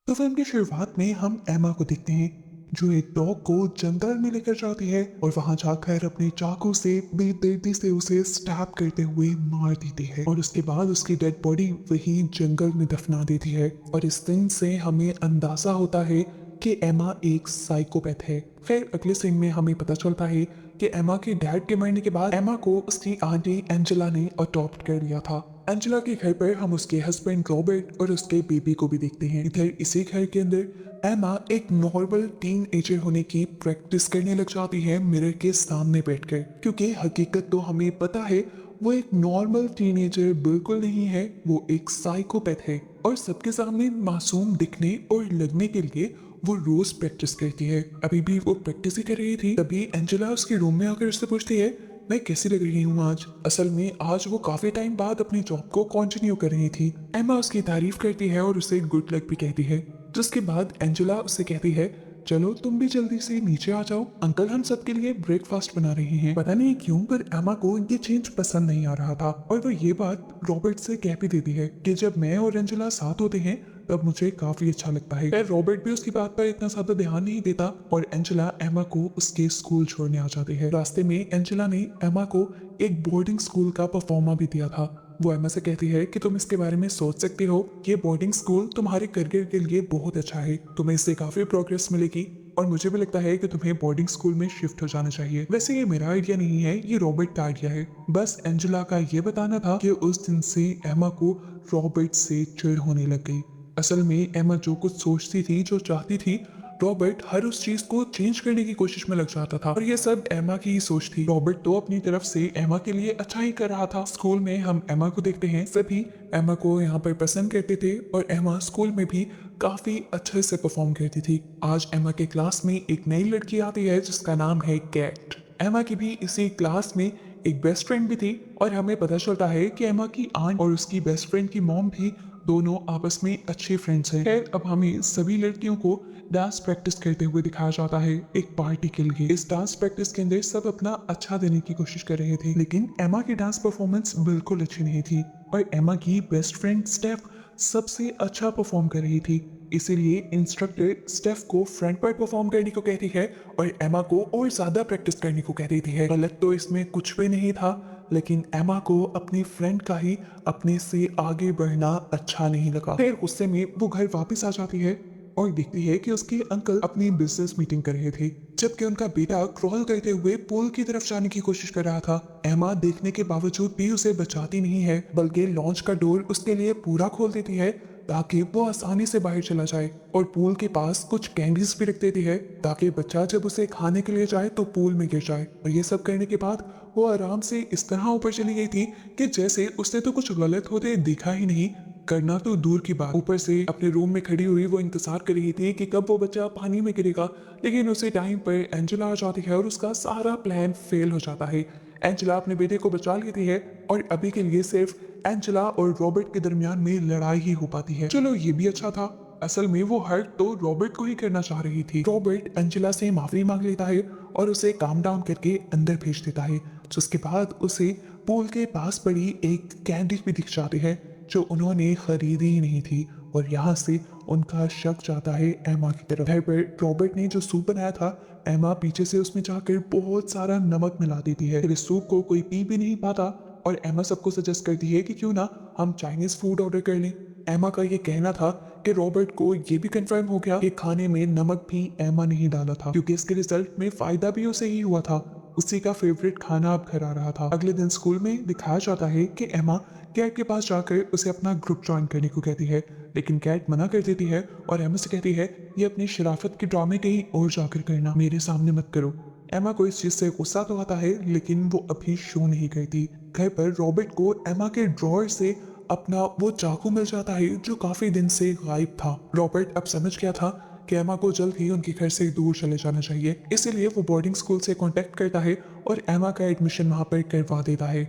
तो फिल्म की शुरुआत में हम एमा को देखते हैं जो एक डॉग को जंगल में लेकर जाती है और वहां जाकर अपने चाकू से बेदर्दी से उसे स्टैब करते हुए मार देती है और उसके बाद उसकी डेड बॉडी वही जंगल में दफना देती है। और इस सीन से हमें अंदाजा होता है कि एमा एक साइकोपैथ है। फिर अगले सीन में हमें पता चलता है कि एमा के डैड के मरने के बाद एमा को उसकी आंटी एंजेला ने अडॉप्ट कर लिया था। एंजेला के घर पर हम उसके हस्बैंड रॉबर्ट और उसके बेबी को भी देखते हैं। इधर इसी घर के अंदर एमा एक नॉर्मल टीन एजर होने की प्रैक्टिस करने लग जाती है मिरर के सामने बैठकर, क्योंकि हकीकत तो हमें पता है वो एक नॉर्मल टीनेजर बिल्कुल नहीं है, वो एक साइकोपैथ है। और सबके सामने मासूम दिखने और लगने के लिए वो रोज प्रैक्टिस करती है। अभी भी वो प्रैक्टिस ही कर रही थी, तभी एंजेला उसके रूम में आकर उससे पूछती है मैं कैसी लग रही हूँ आज। असल में आज वो काफी टाइम बाद अपनी जॉब को कंटिन्यू कर रही थी। एमा उसकी तारीफ करती है और उसे गुड लक भी कहती है, जिसके बाद एंजेला उससे कहती है चलो तुम भी जल्दी से नीचे आ जाओ, अंकल हम सबके लिए ब्रेकफास्ट बना रहे हैं। पता नहीं क्यों पर एमा को ये चेंज पसंद नहीं आ रहा था और वो ये बात रॉबर्ट से कह भी देती है कि जब मैं और एंजेला साथ होते हैं तब मुझे काफी अच्छा लगता है। खैर रॉबर्ट भी उसकी बात पर इतना ज्यादा ध्यान नहीं देता और एंजेला एमा को उसके स्कूल छोड़ने आ जाती है। रास्ते में एंजेला ने एमा को एक बोर्डिंग स्कूल का परफॉर्मा भी दिया था। वो एमा से कहती है कि तुम इसके बारे में सोच सकती हो, ये बोर्डिंग स्कूल तुम्हारे करियर के लिए बहुत अच्छा है, तुम्हें इससे काफी प्रोग्रेस मिलेगी और मुझे भी लगता है कि तुम्हें बोर्डिंग स्कूल में शिफ्ट हो जाना चाहिए। वैसे ये मेरा आइडिया नहीं है, ये रॉबर्ट का आइडिया है। बस एंजेला का ये बताना था कि उस दिन से एमा को रॉबर्ट से चिढ़ होने लग गई। असल में एमा जो कुछ सोचती थी, जो चाहती थी, रॉबर्ट हर उस चीज को चेंज करने की कोशिश में लग जाता था और ये सब एमा की ही सोच थी। रॉबर्ट तो अपनी तरफ से एमा के लिए अच्छा ही कर रहा था। स्कूल में हम एमा को देखते हैं, सभी एमा को यहाँ पर पसंद करते थे और एमा स्कूल में भी काफी अच्छे से परफॉर्म करती थी। आज एमा के क्लास में एक नई लड़की आती है जिसका नाम है कैट। एमा की भी इसी क्लास में एक बेस्ट फ्रेंड भी थी और हमें पता चलता है कि एमा की आंट और उसकी बेस्ट फ्रेंड की मॉम भी दोनों आपस में अच्छे फ्रेंड्स हैं। खैर अब हमें सभी लड़कियों को डांस प्रैक्टिस करते हुए दिखाया जाता है एक पार्टी के लिए। इस डांस प्रैक्टिस के अंदर सब अपना अच्छा देने की कोशिश कर रहे थे, लेकिन एमा की डांस परफॉर्मेंस बिल्कुल अच्छी नहीं थी और एमा की बेस्ट फ्रेंड स्टेफ सबसे अच्छा परफॉर्म कर रही थी। इसीलिए इंस्ट्रक्टर स्टेफ को फ्रंट पर परफॉर्म करने को कहती है और एमा को और ज्यादा प्रैक्टिस करने को कह देती है। गलत तो इसमें कुछ भी नहीं था, लेकिन एमा को अपनी फ्रेंड का ही अपने से आगे बढ़ना अच्छा नहीं लगा। फिर गुस्से में वो घर वापस आ जाती है और देखती है कि उसके अंकल अपनी बिजनेस मीटिंग कर रहे थे, जबकि उनका बेटा क्रॉल करते हुए पूल की तरफ जाने की कोशिश कर रहा था। एमा देखने के बावजूद भी उसे बचाती नहीं है, बल्कि लॉन्च का डोर उसके लिए पूरा खोल देती है ताकि वो आसानी से बाहर चला जाए और पूल के पास कुछ कैंडीज भी रख देती है ताकि बच्चा जब उसे खाने के लिए जाए तो पूल में गिर जाए। और ये सब करने के बाद वो आराम से इस तरह ऊपर चली गई थी कि जैसे उसने तो कुछ गलत होते दिखा ही नहीं, करना तो दूर की बात। ऊपर से अपने रूम में खड़ी हुई वो इंतजार कर रही थी कि कब वो बच्चा पानी में गिरेगा, लेकिन उसी टाइम पर एंजेला आ जाती है और उसका सारा प्लान फेल हो जाता है। एंजेला अपने बेटे को बचा लेती है और अभी के लिए सिर्फ एंजेला और रॉबर्ट के दरमियान में लड़ाई ही हो पाती है। चलो ये भी अच्छा था। असल में वो हर्ट तो रॉबर्ट को ही करना चाह रही थी। रॉबर्ट एंजेला से माफी मांग लेता है और उसे काम डाउन करके अंदर भेज देता है, जिसके बाद उसे पूल के पास पड़ी एक कैंडी भी दिख जाती है जो उन्होंने खरीदी ही नहीं थी और यहाँ से उनका शक जाता है एमा की तरफ। घर पर रॉबर्ट ने जो सूप बनाया था, एमा पीछे से उसमें जाकर बहुत सारा नमक मिला देती है। फिर इस सूप को कोई पी भी नहीं पाता और एमा सबको सजेस्ट करती है कि क्यों ना हम चाइनीज फूड ऑर्डर कर लें। एमा का ये कहना था कि रॉबर्ट को ये भी कंफर्म हो गया कि खाने में नमक भी एमा ने ही डाला था, क्योंकि इसके रिजल्ट में फायदा भी उसे ही हुआ था। उसी का फेवरेट खाना अब घर आ रहा था। अगले दिन स्कूल में दिखाया जाता है कि एमा कैट के पास जाकर उसे अपना ग्रुप ज्वाइन करने को कहती है, लेकिन कैट मना कर देती है और एमा से कहती है ये अपनी शराफत के ड्रामे कहीं और जाकर करना, मेरे सामने मत करो। एमा को इस चीज से गुस्सा तो आता है, लेकिन वो अभी शो नहीं करती। घर पर रॉबर्ट को एमा के ड्रॉअर से अपना वो चाकू मिल जाता है जो काफी दिन से गायब था। रॉबर्ट अब समझ गया था कि एमा को जल्द ही उनके घर से दूर चले जाना चाहिए, इसीलिए वो बोर्डिंग स्कूल से कांटेक्ट करता है और एमा का एडमिशन वहां पर करवा देता है।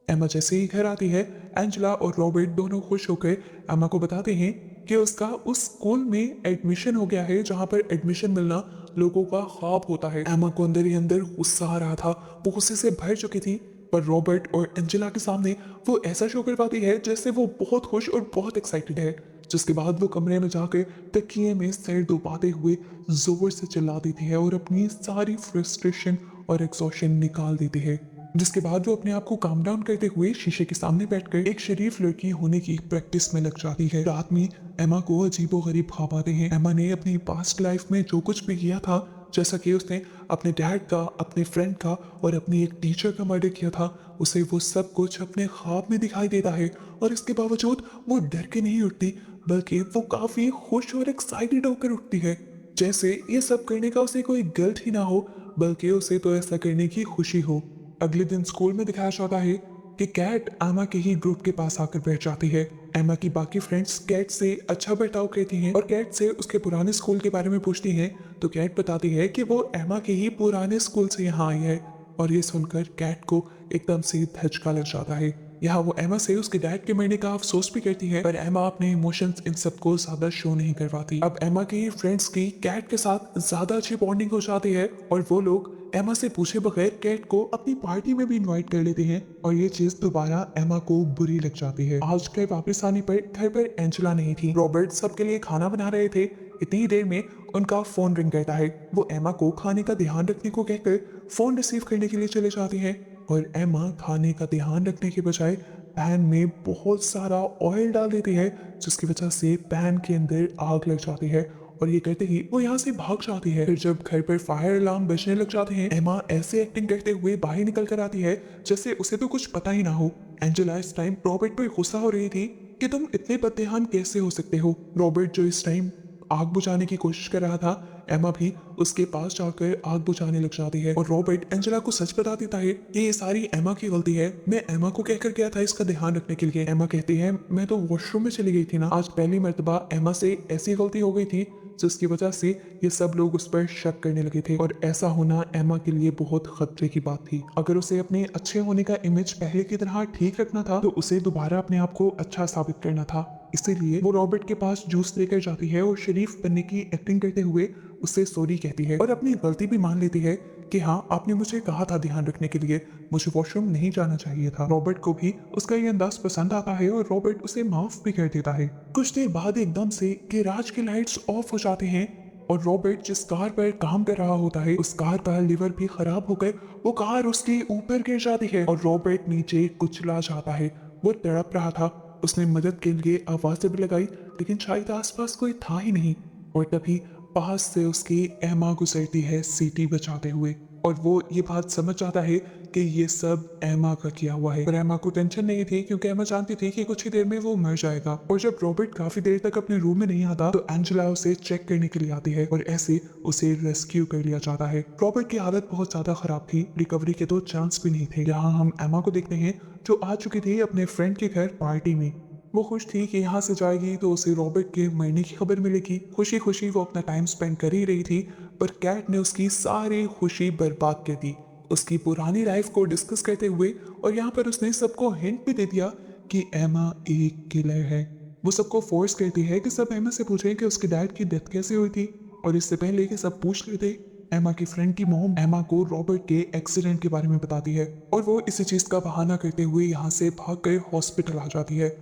एमा जैसे ही घर आती है, एंजेला और रॉबर्ट दोनों खुश होकर एमा को बताते हैं कि उसका उस स्कूल में एडमिशन हो गया है जहां पर एडमिशन मिलना लोगों का ख्वाब होता है। एमा को अंदर ही अंदर गुस्सा आ रहा था, वो गुस्से से भर चुकी थी, पर रॉबर्ट और एंजेला के सामने वो ऐसा शो करवाती है जैसे वो बहुत खुश और बहुत एक्साइटेड है। जिसके बाद वो कमरे में जाकर तकिए में सिर डुबाते हुए जोर से चिल्ला देती है और अपनी सारी फ्रस्ट्रेशन और एग्जॉशन निकाल देती है। जिसके बाद वो अपने आप को काम डाउन करते हुए शीशे के सामने बैठकर एक शरीफ लड़की होने की प्रैक्टिस में लग जाती है। रात में एमा को अजीबोगरीब ख्वाब आते हैं। एमा ने अपनी पास्ट लाइफ में जो कुछ भी किया था, जैसा कि उसने अपने डैड का, अपने फ्रेंड का और अपनी एक टीचर का मर्डर किया था, उसे वो सब कुछ अपने ख्वाब में दिखाई देता है। और इसके बावजूद वो डर के नहीं उठती, बल्कि वो काफी खुश और एक्साइटेड होकर उठती है, जैसे ये सब करने का उसे कोई गिल्ट ही ना हो, बल्कि उसे तो ऐसा करने की खुशी हो। अगले दिन स्कूल में दिखाया जाता है कि कैट एमा के ही ग्रुप के पास आकर बैठ जाती है। एमा की बाकी फ्रेंड्स कैट से अच्छा बर्ताव करती हैं और कैट से उसके पुराने स्कूल के बारे में पूछती हैं, तो कैट बताती है कि वो एमा के ही पुराने स्कूल से यहाँ आई है। और ये सुनकर कैट को एकदम से धचका लग जाता है। यहाँ वो एमा से उसके डैड के मरने का अफसोस भी करती है, पर एमा अपने इमोशंस इन सबको ज्यादा शो नहीं करवाती। अब एमा के फ्रेंड्स की कैट के साथ ज्यादा अच्छी बॉन्डिंग हो जाती है और वो लोग एमा से पूछे बगैर कैट को अपनी पार्टी में भी इनवाइट कर लेते हैं। और ये चीज दोबारा एमा को बुरी लग जाती है। आज के वापस आने पर घर पर एंजेला नहीं थी। रॉबर्ट सबके लिए खाना बना रहे थे। इतनी देर में उनका फोन रिंग करता है। वो एमा को खाने का ध्यान रखने को कहकर फोन रिसीव करने के लिए चले जाते हैं और एमा खाने का ध्यान रखने के बजाय पैन में बहुत सारा ऑयल डाल देती है, जिसकी वजह से पैन के अंदर आग लग जाती है और ये कहते ही वो यहाँ से भाग जाती है। फिर जब घर पर फायर अलार्म बजने लग जाते हैं, एमा ऐसे एक्टिंग करते हुए बाहर निकल कर आती है जैसे उसे तो कुछ पता ही ना हो। एंजेला इस टाइम रॉबर्ट पर गुस्सा हो रही थी कि तुम इतने बददेहान कैसे हो सकते हो। रॉबर्ट जो इस टाइम आग बुझाने की कोशिश कर रहा था, एमा भी उसके पास जाकर आग बुझाने लग जाती है और रॉबर्ट एंजेला को सच बता देता है कि ये सारी एमा की गलती है। मैं एमा को कहकर गया था इसका ध्यान रखने के लिए। एमा कहती है, मैं तो वॉशरूम में चली गई थी ना। आज पहली मर्तबा एमा से ऐसी गलती हो गई थी जिसकी वजह से ये सब लोग उस पर शक करने लगे थे और ऐसा होना एमा के लिए बहुत खतरे की बात थी। अगर उसे अपने अच्छे होने का इमेज पहले की तरह ठीक रखना था तो उसे दोबारा अपने आप को अच्छा साबित करना था। इसीलिए वो रॉबर्ट के पास जूस लेकर जाती है और शरीफ बनने की एक्टिंग करते हुए उससे सॉरी कहती है और अपनी गलती भी मान लेती है कि हाँ, आपने मुझे कहा था ध्यान रखने के लिए, मुझे वॉशरूम नहीं जाना चाहिए था। रॉबर्ट को भी उसका ये अंदाज पसंद आता है और रॉबर्ट उसे माफ भी कर देता है। कुछ देर बाद एकदम से गैराज के लाइट्स ऑफ हो जाते हैं और रॉबर्ट जिस कार पर काम कर रहा होता है, उस कार का लीवर भी खराब होकर वो कार उसके ऊपर गिर जाती है और रॉबर्ट नीचे कुचला जाता है। वो तड़प रहा था। उसने मदद के लिए आवाजें भी लगाई, लेकिन शायद आसपास कोई था ही नहीं। और तभी पास से उसकी एमा गुजरती है सीटी बचाते हुए और वो ये बात समझ जाता है कि ये सब एमा का किया हुआ है। पर एमा को टेंशन नहीं थी क्योंकि एमा जानती थी कि कुछ ही देर में वो मर जाएगा। और जब रॉबर्ट काफी देर तक अपने रूम में नहीं आता तो एंजेला उसे चेक करने के लिए आती है और ऐसे उसे रेस्क्यू कर लिया जाता है। रॉबर्ट की हालत बहुत ज्यादा खराब थी, रिकवरी के तो चांस भी नहीं थे। यहाँ हम एमा को देखते हैं जो आ चुकी थी अपने फ्रेंड के घर पार्टी में। वो खुश थी कि यहाँ से जाएगी तो उसे रॉबर्ट के मरने की खबर मिलेगी। खुशी खुशी वो अपना टाइम स्पेंड कर ही रही थी, पर कैट ने उसकी सारी खुशी बर्बाद कर दी उसकी पुरानी लाइफ को डिस्कस करते हुए। और यहाँ पर उसने सबको हिंट भी दे दिया कि एमा एक किलर है। वो सबको फोर्स करती है कि सब एमा से पूछें कि उसके डैड की डेथ कैसे हुई थी। और इससे पहले कि सब पूछ लेते, एमा की फ्रेंड की मॉम एमा को रॉबर्ट के एक्सीडेंट के बारे में बताती है और वो इसी चीज का बहाना करते हुए यहाँ से भाग कर हॉस्पिटल आ जाती है।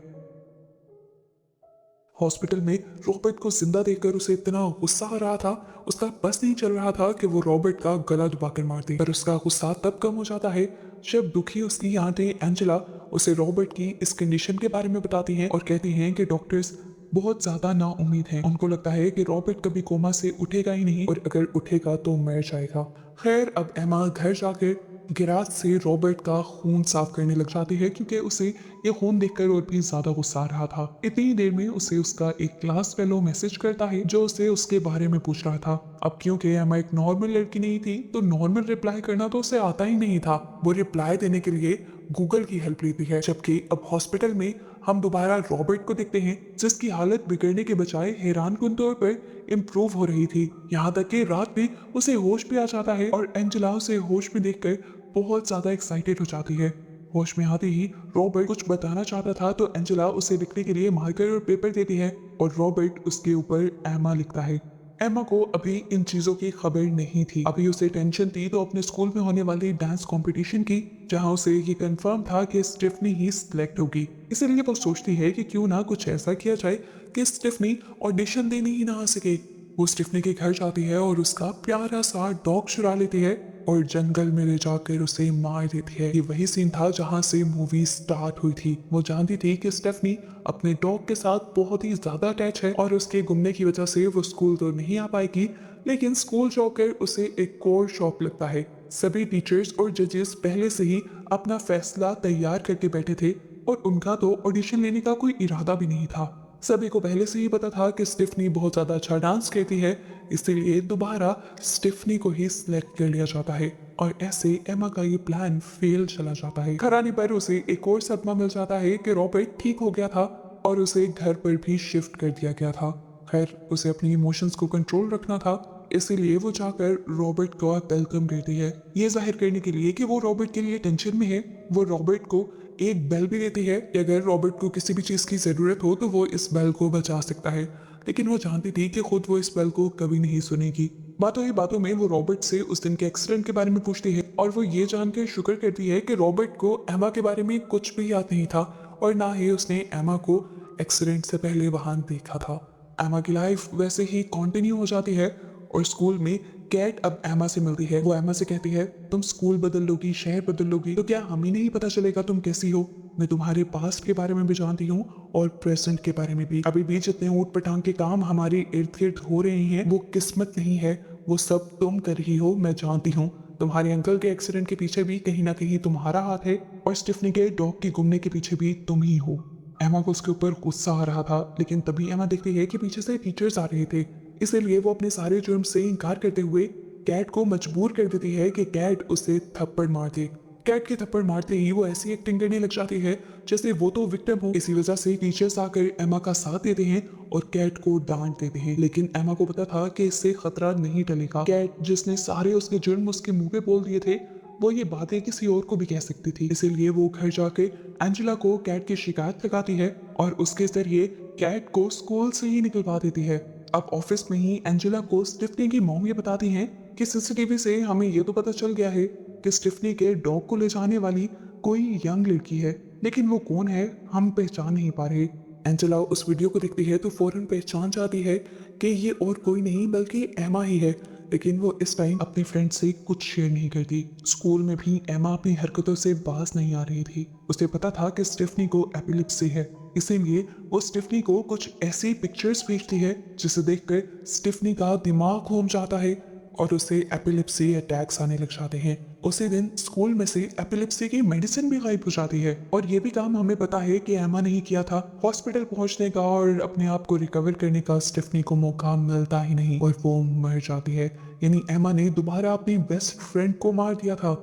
हॉस्पिटल में रॉबर्ट को जिंदा देखकर उसे इतना गुस्सा आ रहा था, उसका बस नहीं चल रहा था कि वो रॉबर्ट का गला दबाकर मार दे। पर उसका गुस्सा तब कम हो जाता है जब दुखी उसकी आंटी एंजेला उसे रॉबर्ट की इस कंडीशन के बारे में बताती हैं और कहती हैं कि डॉक्टर्स बहुत ज्यादा नाउम्मीद हैं। उनको लगता है कि रॉबर्ट कभी कोमा से उठेगा ही नहीं और अगर उठेगा तो मर जाएगा। खैर, अब एमा घर जाकर गिराज से रॉबर्ट का खून साफ करने लग जाती है क्योंकि उसे ये खून देखकर और भी ज्यादा गुस्सा आ रहा था। इतनी देर में उसे उसका एक क्लास फेलो मैसेज करता है जो उसे उसके बारे में पूछ रहा था। अब क्योंकि एमा एक नॉर्मल लड़की नहीं थी तो नॉर्मल रिप्लाई करना तो उसे आता ही नहीं था। वो रिप्लाई देने के लिए गूगल की हेल्प लेती है। जबकि अब हॉस्पिटल में हम दोबारा रॉबर्ट को देखते हैं जिसकी हालत बिगड़ने के बजाय हैरानकुन तौर पर इम्प्रूव हो रही थी। यहाँ तक कि रात में उसे होश भी आ जाता है और एंजेला उसे होश में देखकर बहुत ज्यादा एक्साइटेड हो जाती है। होश में आते ही रॉबर्ट कुछ बताना चाहता था तो एंजेला उसे लिखने के लिए मार्कर और पेपर देती है और रॉबर्ट उसके ऊपर एमा लिखता है। एमा को अभी इन चीजों की खबर नहीं थी। अभी उसे टेंशन थी तो अपने स्कूल में होने वाली डांस कंपटीशन की, जहां उसे ये कंफर्म था कि स्टेफनी ही सिलेक्ट होगी। इसीलिए वो सोचती है कि क्यों ना कुछ ऐसा किया जाए कि स्टेफनी ऑडिशन देने ही ना आ सके। वो स्टेफनी के घर जाती है और उसका प्यारा सा डॉग चुरा लेती है और जंगल में ले जाकर उसे मार देती है। ये वही सीन था जहां से मूवी स्टार्ट हुई थी। वो जानती थी कि स्टेफनी अपने डॉग के साथ बहुत ही ज्यादा अटैच है और उसके गुमने की वजह से वो स्कूल तो नहीं आ पाएगी, लेकिन स्कूल जाकर उसे एक और शौक लगता है। सभी टीचर्स और जजेस पहले से ही अपना फैसला तैयार करके बैठे थे और उनका तो ऑडिशन लेने का कोई इरादा भी नहीं था। सभी को पहले से ही पता था कि स्टिफनी बहुत ज्यादा अच्छा डांस करती है, इसलिए दोबारा स्टिफनी को ही सिलेक्ट कर लिया जाता है और ऐसे एमा का ये प्लान फेल चला जाता है। घर आने पर उसे एक और सदमा मिल जाता है कि रॉबर्ट ठीक हो गया था और उसे घर पर भी शिफ्ट कर दिया गया था। खैर, उसे अपनी इमोशंस को कंट्रोल रखना था, इसीलिए वो जाकर रॉबर्ट को वेलकम करती है, ये जाहिर करने के लिए कि वो रॉबर्ट के लिए टेंशन में है। वो रॉबर्ट को एक बेल भी देती है कि अगर रॉबर्ट को किसी भी चीज़ की ज़रूरत हो तो वो इस बेल को बचा सकता है, लेकिन वो जानती थी कि खुद वो इस बेल को कभी नहीं सुनेगी। बातों ही बातों में वो रॉबर्ट से उस दिन के एक्सीडेंट के बारे में पूछती है और वो ये जानकर शुक्र करती है कि रॉबर्ट को एमा के बारे में कुछ भी याद नहीं था और ना ही उसने एमा को एक्सीडेंट से पहले वहां देखा था। एमा की लाइफ वैसे ही कंटिन्यू हो जाती है और स्कूल में कैट अब एमा से मिलती है। वो एमा से कहती है, तुम स्कूल बदल लोगी, शहर बदल लोगी, तो क्या हमें नहीं पता चलेगा तुम कैसी हो? मैं तुम्हारे पास्ट के बारे में भी जानती हूँ और प्रेजेंट के बारे में भी। अभी भी जितने ऊट पटांग के काम हमारे इर्द गिर्द हो रहे हैं वो किस्मत नहीं है, वो सब तुम कर रही हो, मैं जानती हूँ। तुम्हारे अंकल के एक्सीडेंट के पीछे भी कहीं ना कहीं तुम्हारा हाथ है और स्टिफनी के डॉग के गुमने के पीछे भी तुम ही हो। एमा को उसके ऊपर गुस्सा आ रहा था, लेकिन तभी एमा देखती है कि पीछे से टीचर्स आ रहे थे। इसलिए वो अपने सारे जुर्म से इनकार करते हुए कैट को मजबूर कर देती है कि कैट उसे थप्पड़ मार दे। कैट के थप्पड़ मारते ही वो ऐसी एक्टिंग करने लग जाती है जैसे वो तो विक्टिम हो। इसी वजह से टीचर्स आकर एमा का साथ देते हैं और कैट को डांट देते हैं, लेकिन एमा को पता था कि इससे खतरा नहीं टलेगा। कैट, जिसने सारे उसके जुर्म उसके मुंह पे बोल दिए थे, वो ये बातें किसी और को भी कह सकती थी। इसीलिए वो घर जाके एंजेला को कैट की शिकायत लगाती है और उसके जरिए कैट को स्कूल से ही निकलवा देती है। अब ऑफिस में ही एंजेला को स्टिफनी की मॉम ये बताती हैं कि सीसीटीवी से हमें ये तो पता चल गया है कि स्टिफनी के डॉग को ले जाने वाली कोई यंग लड़की है, लेकिन वो कौन है हम पहचान नहीं पा रहे। एंजेला उस वीडियो को देखती है तो फौरन पहचान जाती है कि ये और कोई नहीं बल्कि एमा ही है, लेकिन वो इस टाइम अपनी फ्रेंड से कुछ शेयर नहीं करती। स्कूल में भी एमा अपनी हरकतों से बाज नहीं आ रही थी। उसे पता था कि स्टिफनी को एपिलेप्सी है, इसीलिए वो स्टिफनी को कुछ ऐसी पिक्चर्स भेजती है जिसे देखकर स्टिफनी का दिमाग घूम जाता है और उसे एपिलेप्सी अटैक्स आने लग जाते हैं। उसी दिन स्कूल में से एपिलेप्सी की मेडिसिन भी गायब हो जाती है और ये भी काम हमें पता है कि एमा ने ही किया था। हॉस्पिटल पहुंचने का और अपने आप को रिकवर करने का स्टिफनी को मौका मिलता ही नहीं और वो मर जाती है। यानी एमा ने दोबारा अपनी बेस्ट फ्रेंड को मार दिया था।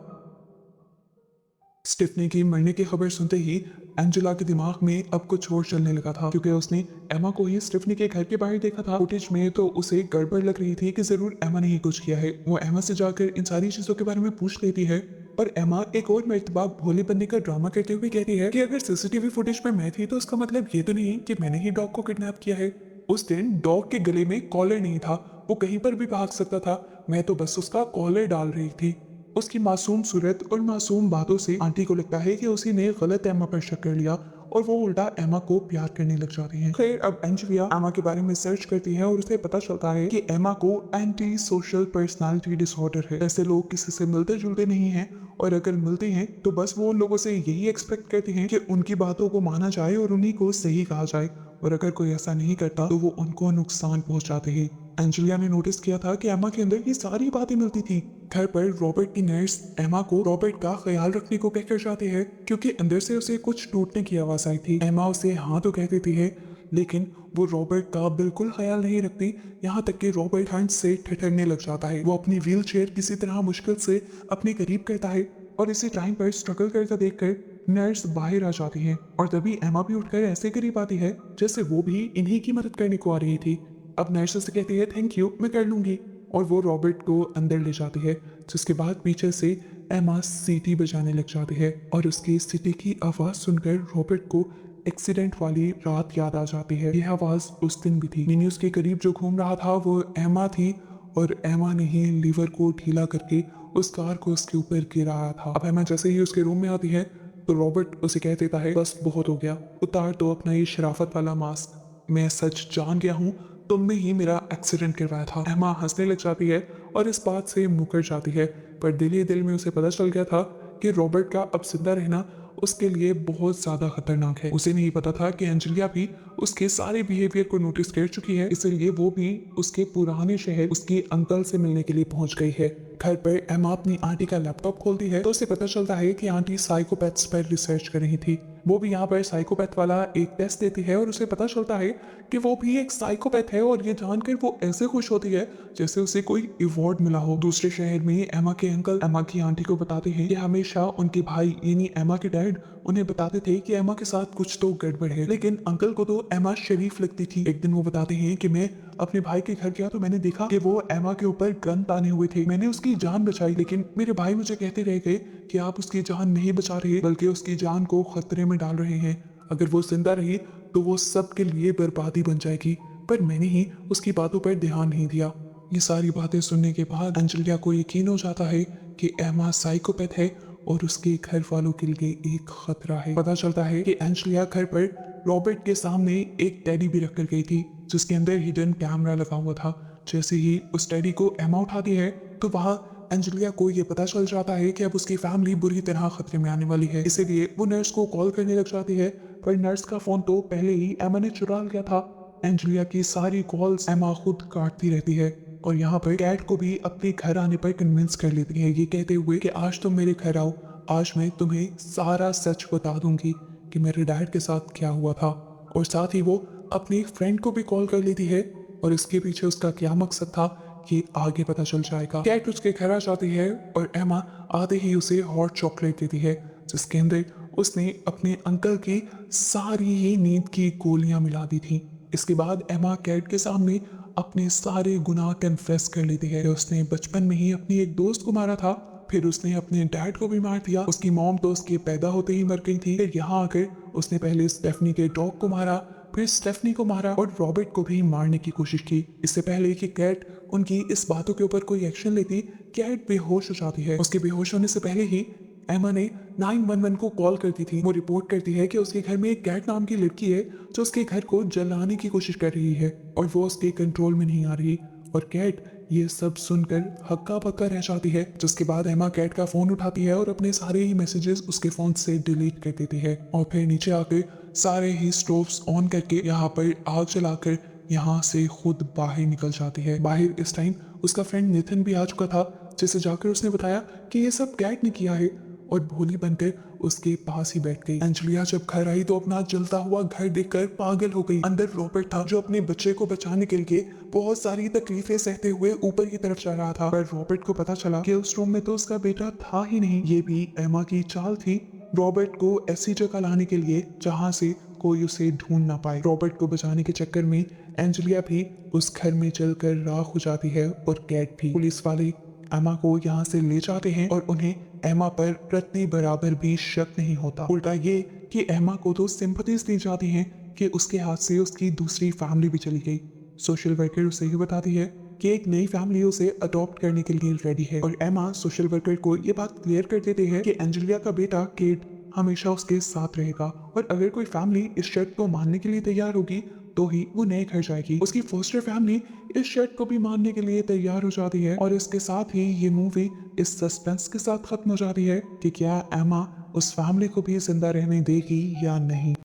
स्टिफनी की मरने की खबर सुनते ही एंजेला के दिमाग में अब कुछ और चलने लगा था, क्योंकि उसने एमा को ही स्टिफनी के घर के बाहर देखा था फुटेज में, तो उसे गड़बड़ लग रही थी कि जरूर एमा ने ही कुछ किया है। वो एमा से जाकर इन सारी चीजों के बारे में पूछ लेती है, पर एमा एक और मर्तबा भोले बनने का ड्रामा करते हुए कहती है कि अगर सीसीटीवी फुटेज में मैं थी तो उसका मतलब ये तो नहीं कि मैंने ही डॉग को किडनैप किया है। उस दिन डॉग के गले में कॉलर नहीं था, वो कहीं पर भी भाग सकता था, मैं तो बस उसका कॉलर डाल रही थी। उसकी मासूम सूरत और मासूम बातों से आंटी को लगता है कि उसी ने गलत एमा पर शक कर लिया और वो उल्टा एमा को प्यार करने लग जाती है। खैर, अब एंजेलिया एमा के बारे में सर्च करती है और उसे पता चलता है कि एमा को एंटी सोशल पर्सनालिटी डिसऑर्डर है। ऐसे लोग किसी से मिलते जुलते नहीं हैं और अगर मिलते हैं तो बस वो उन लोगों से यही एक्सपेक्ट करते हैं कि उनकी बातों को माना जाए और उन्हीं को सही कहा जाए, और अगर कोई ऐसा नहीं करता तो वो उनको नुकसान पहुंचाते हैं। एंजेलिया ने नोटिस किया था कि एमा के अंदर ये सारी बातें मिलती थी। घर पर रॉबर्ट की नर्स एमा को रॉबर्ट का ख्याल रखने को कहकर जाती है, क्योंकि अंदर से उसे कुछ टूटने की आवाज आई थी। एमा उसे हाँ तो कह देती है, लेकिन वो रॉबर्ट का बिल्कुल ख्याल नहीं रखती, यहाँ तक कि रॉबर्ट ठंड से ठिठुरने लग जाता है। वो अपनी व्हील चेयर किसी तरह मुश्किल से अपने करीब करता है और इसी टाइम पर स्ट्रगल करता देखकर नर्स बाहर आ जाती है और तभी एमा भी उठकर ऐसे करीब आती है जैसे वो भी इन्हीं की मदद करने को आ रही थी। अब नर्स से कहती है, थैंक यू, मैं कर लूंगी, और वो रॉबर्ट को अंदर ले जाती है, जिसके बाद पीछे से एमा सीटी बजाने लग जाती है और उसकी सीटी की आवाज सुनकर रॉबर्ट को एक्सीडेंट वाली रात याद आ जाती है। यह आवाज उस दिन भी थी। मिनी उसके करीब जो घूम रहा था वो एमा थी और एमा ने ही लीवर को ढीला करके उस कार को उसके ऊपर गिराया था। अब एमा जैसे ही उसके रूम में आती है तो रॉबर्ट उसे कह देता है, बस बहुत हो गया, उतार तो अपना ये शराफत वाला मास्क, मैं सच जान गया हूँ, तुमने ही मेरा एक्सीडेंट करवाया था। एमा हंसने लग जाती है और इस बात से मुकर जाती है, पर दिल ही दिल में उसे पता चल गया था कि रॉबर्ट का अब जिंदा रहना उसके लिए बहुत ज्यादा खतरनाक है। उसे नहीं पता था कि एंजेलिया भी उसके सारे बिहेवियर को नोटिस कर चुकी है, इसलिए वो भी उसके पुराने शहर उसके अंकल से मिलने के लिए पहुंच गई है। घर पर एमा अपनी आंटी का लैपटॉप खोलती है तो उसे पता चलता है कि आंटी साइकोपैथ्स पर रिसर्च कर रही थी। वो भी यहाँ पर साइकोपैथ वाला एक टेस्ट देती है और उसे पता चलता है कि वो भी एक साइकोपैथ है, और ये जानकर वो ऐसे खुश होती है जैसे उसे कोई अवार्ड मिला हो। दूसरे शहर में एमा के अंकल एमा की आंटी को बताते हैं कि हमेशा उनके भाई यानी एमा के डैड उन्हें बताते थे कि एमा के साथ कुछ तो गड़बड़ है, लेकिन अंकल को तो एमा शरीफ लगती थी। एक दिन वो बताते हैं कि मैं अपने भाई के घर गया तो मैंने देखा कि वो एमा के ऊपर गन ताने हुए थे। मैंने उसकी जान बचाई, लेकिन मेरे भाई मुझे कहते रह गए कि आप उसकी जान नहीं बचा रहे बल्कि उसकी जान को खतरे में डाल रहे हैं। अगर वो जिंदा रही तो वो सबके लिए बर्बादी बन जाएगी। पर मैंने ही उसकी बातों पर ध्यान नहीं दिया। ये सारी बातें सुनने के बाद एंजेलिया को यकीन हो जाता है कि एमा साइकोपैथ है और उसके घर वालों के लिए एक खतरा है। पता चलता है कि एंजेलिया घर पर रॉबर्ट के सामने एक टेडी भी रखकर गई थी जिसके अंदर हिडन कैमरा लगा हुआ था। जैसे ही उस टेडी को एमा उठाती है तो वहाँ एंजेलिया को ये पता चल जाता है कि अब उसकी फैमिली बुरी तरह खतरे में आने वाली है। इसीलिए वो नर्स को कॉल करने लग जाती है, पर नर्स का फोन तो पहले ही एमा ने चुरा लिया था। एंजेलिया की सारी कॉल्स एमा खुद काटती रहती है और यहाँ पर कैट को भी अपने घर आने पर कन्विंस कर लेती है, ये कहते हुए कि आज तुम मेरे घर आओ, आज मैं तुम्हें सारा सच बता दूंगी कि मेरे डैड के साथ क्या हुआ था। और साथ ही वो अपनी फ्रेंड को भी कॉल कर लेती है और इसके पीछे उसका क्या मकसद था ये आगे पता चल जाएगा। कैट उसके घर आ जाती है और एमा आते ही उसे हॉट चॉकलेट देती है जिसके अंदर उसने अपने अंकल की सारी ही नींद की गोलियां मिला दी थी। इसके बाद एमा कैट के सामने अपने सारे गुनाह कन्फेस कर लेती है। उसने बचपन में ही अपनी एक दोस्त को मारा था, फिर उसने अपने डैड को भी मार दिया, उसकी मॉम तो उसके पैदा होते ही मर गई थी। फिर यहाँ आकर उसने पहले स्टेफनी के डॉग को मारा, फिर स्टेफनी को मारा और रॉबर्ट को भी मारने की कोशिश की। इससे पहले कि कैट उनकी इस बातों के ऊपर कोई एक्शन लेती, कैट बेहोश हो जाती है। उसके बेहोश होने से पहले ही एमा ने 911 को कॉल करती थी। वो रिपोर्ट करती है कि उसके घर में एक कैट नाम की लड़की है जो उसके घर को जलाने की कोशिश कर रही है और वो उसके कंट्रोल में नहीं आ रही। और कैट ये सब सुनकर हक्का बक्का रह जाती है, जिसके बाद एमा कैट का फोन उठाती है और अपने सारे ही मैसेजेस उसके फोन से डिलीट कर देती है और फिर नीचे आकर सारे ही स्टोव्स ऑन करके यहाँ पर आग जलाकर यहाँ से खुद बाहर निकल जाती है। बाहर इस टाइम उसका फ्रेंड नितिन भी आ चुका था, जिसे जाकर उसने बताया कि ये सब कैट ने किया है और भोली बनकर उसके पास ही बैठ गई। एंजेलिया जब घर आई तो अपना जलता हुआ घर देखकर पागल हो गई। अंदर रॉबर्ट था जो अपने बच्चे को बचाने के लिए बहुत सारी तकलीफें सहते हुए ऊपर की तरफ जा रहा था, पर रॉबर्ट को पता चला कि उस रूम में तो उसका बेटा था ही नहीं। ये भी एमा की चाल थी, रॉबर्ट को ऐसी जगह लाने के लिए जहां से कोई उसे ढूंढ ना पाए। रॉबर्ट को बचाने के चक्कर में एंजेलिया भी उस घर में जलकर राख हो जाती है और कैट भी। पुलिस वाले एमा को यहाँ से ले जाते हैं और उन्हें एमा पर रत्ती बराबर भी शक नहीं होता। उल्टा ये कि एमा को तो सिंपथीज दी जाती हैं कि उसके हाथ से उसकी दूसरी फैमिली भी चली गई। सोशल वर्कर उसे ही बताती है कि एक नई फैमिली उसे अडॉप्ट करने के लिए रेडी है और एमा सोशल वर्कर को ये बात क्लियर कर देते हैं कि एंजेलिया का बेटा केट हमेशा उसके साथ रहेगा और अगर कोई फैमिली इस शर्त को मानने के लिए तैयार होगी तो ही वो नए घर जाएगी। उसकी फोस्टर फैमिली इस शर्त को भी मानने के लिए तैयार हो जाती है और इसके साथ ही ये मूवी इस सस्पेंस के साथ खत्म हो जाती है कि क्या एमा उस फैमिली को भी जिंदा रहने देगी या नहीं।